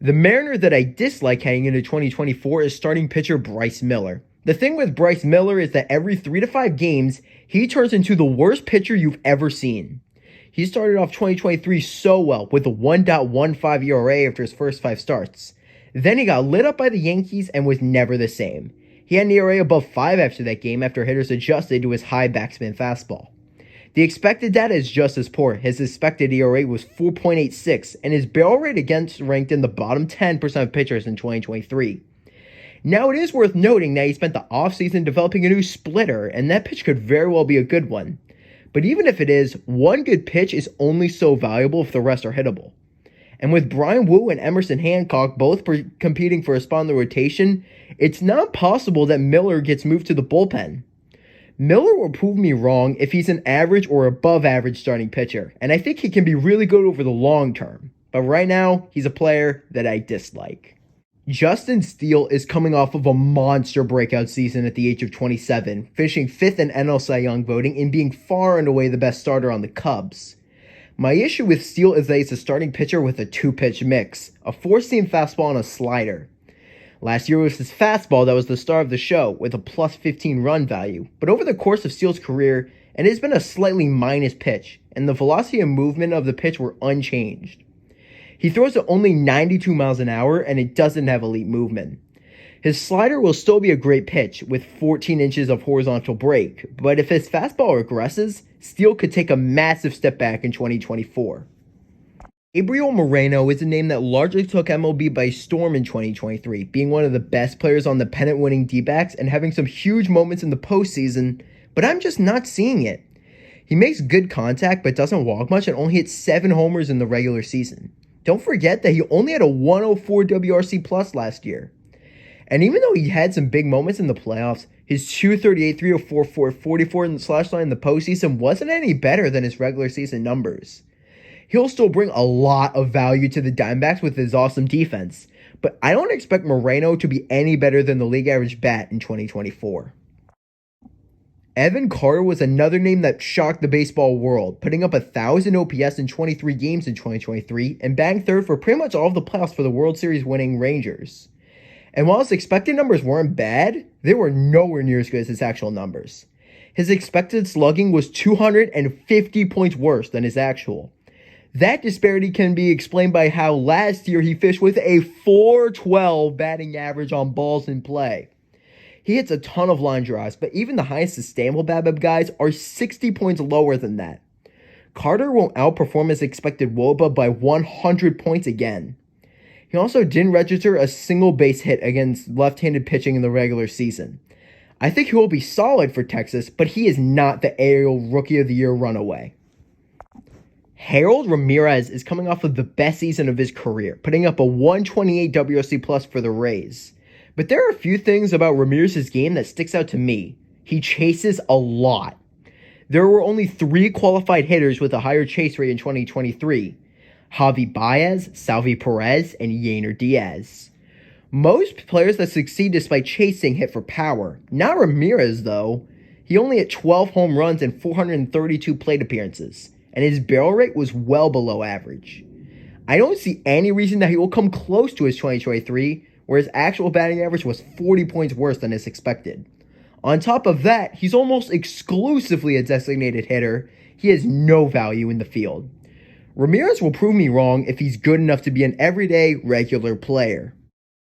The Mariner that I dislike heading into 2024 is starting pitcher Bryce Miller. The thing with Bryce Miller is that every 3 to 5 games, he turns into the worst pitcher you've ever seen. He started off 2023 so well with a 1.15 ERA after his first 5 starts. Then he got lit up by the Yankees and was never the same. He had an ERA above 5 after that game after hitters adjusted to his high backspin fastball. The expected data is just as poor. His expected ERA was 4.86, and his barrel rate against ranked in the bottom 10% of pitchers in 2023. Now, it is worth noting that he spent the offseason developing a new splitter, and that pitch could very well be a good one. But even if it is, one good pitch is only so valuable if the rest are hittable. And with Brian Wu and Emerson Hancock both competing for a spot in the rotation, it's not possible that Miller gets moved to the bullpen. Miller will prove me wrong if he's an average or above average starting pitcher, and I think he can be really good over the long term. But right now, he's a player that I dislike. Justin Steele is coming off of a monster breakout season at the age of 27, finishing 5th in NL Cy Young voting and being far and away the best starter on the Cubs. My issue with Steele is that he's a starting pitcher with a 2-pitch mix, a 4-seam fastball and a slider. Last year was his fastball that was the star of the show, with a plus 15 run value. But over the course of Steele's career, it has been a slightly minus pitch, and the velocity and movement of the pitch were unchanged. He throws at only 92 miles an hour, and it doesn't have elite movement. His slider will still be a great pitch, with 14 inches of horizontal break, but if his fastball regresses, Steele could take a massive step back in 2024. Gabriel Moreno is a name that largely took MLB by storm in 2023, being one of the best players on the pennant-winning D-backs and having some huge moments in the postseason, but I'm just not seeing it. He makes good contact but doesn't walk much and only hit 7 homers in the regular season. Don't forget that he only had a 104 WRC plus last year. And even though he had some big moments in the playoffs, his 238, 304, 444 in the slash line in the postseason wasn't any better than his regular season numbers. He'll still bring a lot of value to the Diamondbacks with his awesome defense, but I don't expect Moreno to be any better than the league average bat in 2024. Evan Carter was another name that shocked the baseball world, putting up 1,000 OPS in 23 games in 2023 and batting third for pretty much all of the playoffs for the World Series winning Rangers. And while his expected numbers weren't bad, they were nowhere near as good as his actual numbers. His expected slugging was 250 points worse than his actual. That disparity can be explained by how last year he fished with a .412 batting average on balls in play. He hits a ton of line drives, but even the highest sustainable BABIP guys are 60 points lower than that. Carter won't outperform his expected WOBA by 100 points again. He also didn't register a single base hit against left-handed pitching in the regular season. I think he will be solid for Texas, but he is not the AL Rookie of the Year runaway. Harold Ramirez is coming off of the best season of his career, putting up a 128 WRC plus for the Rays. But there are a few things about Ramirez's game that sticks out to me. He chases a lot. There were only 3 qualified hitters with a higher chase rate in 2023. Javi Baez, Salvi Perez, and Yainer Diaz. Most players that succeed despite chasing hit for power. Not Ramirez, though. He only had 12 home runs and 432 plate appearances, and his barrel rate was well below average. I don't see any reason that he will come close to his 2023, where his actual batting average was 40 points worse than is expected. On top of that, he's almost exclusively a designated hitter. He has no value in the field. Ramirez will prove me wrong if he's good enough to be an everyday, regular player.